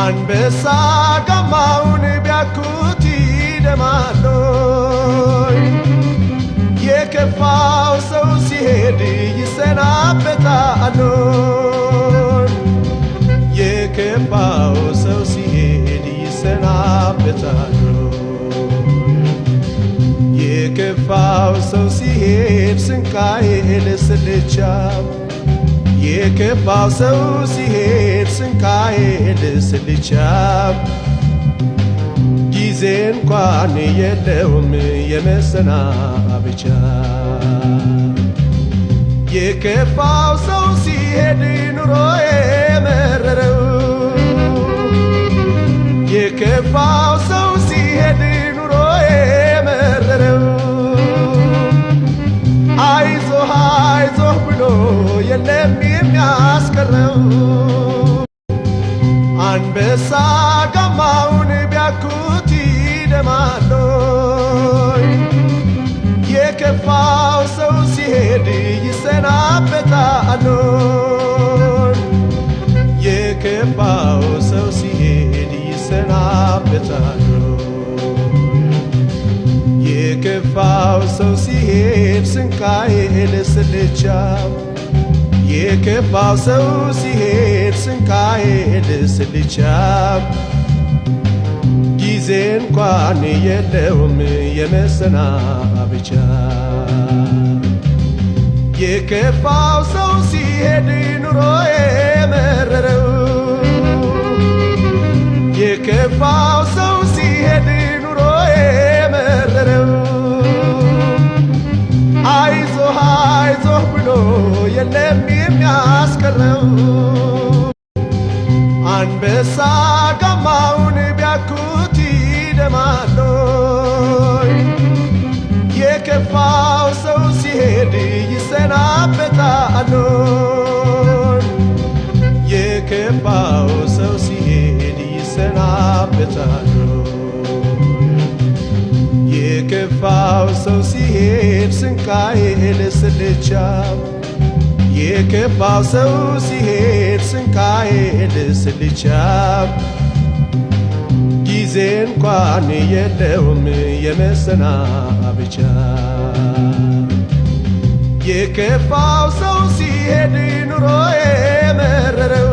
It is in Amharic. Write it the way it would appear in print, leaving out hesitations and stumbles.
አንበሳ ጋማውን ቢያኩት ይደማሎይ የከፋው ሰው ሲሄድ ይሰናበታሎይ የከፋው ሰው ሲሄድ ይሰናበታሎይ የከፋው ሰው ሲሄድ ስንቃዬ ለስልቻ የከፋው ሰው ሲሄድ ስንቃዬ ለስልቻ ጊዜ እንኳን የለውም የመሰናበቻ የከፋው ሰው ሲሄድ ኑሮዬ መረረው የከፋው ሰው ሲሄድ ኑሮዬ መረረው አይዞህ አይዞህ ብሎ የለም የሚያስቀረው አንበሳ ጋማውን ቢያኩት ይደማሎይ የከፋው ሰው ሲሄድ ይሰናበታሎይ የከፋው ሰው ሲሄድ ይሰናበታሎይ የከፋው ሰው ሲሄድ ስንቃዬ ለስልቻ የከፋው ሰው ሲሄድ ስንቃዬ ለስልቻ ጊዜ እንኳን የለውም የመሰናበቻ የከፋው ሰው ሲሄድ ኑሮዬ መረረው የከፋው ሰው ሲሄድ ኑሮዬ መረረው አይዞህ አይዞህ ብሎ የለም የሚያስቀረው አንበሳ ጋማውን ቢያኩት ይደማሎይ የከፋው ሰው ሲሄድ ይሰናበታሎይ የከፋው ሰው ሲሄድ ይሰናበታሎይ የከፋው ሰው ሲሄድ ስንቃዬ ለስልቻ የከፋው ሰው ሲሄድ ስንቃዬ ለስልቻ ጊዜ እንኳን የለውም የመሰናበቻ የከፋው ሰው ሲሄድ ኑሮዬ መረረው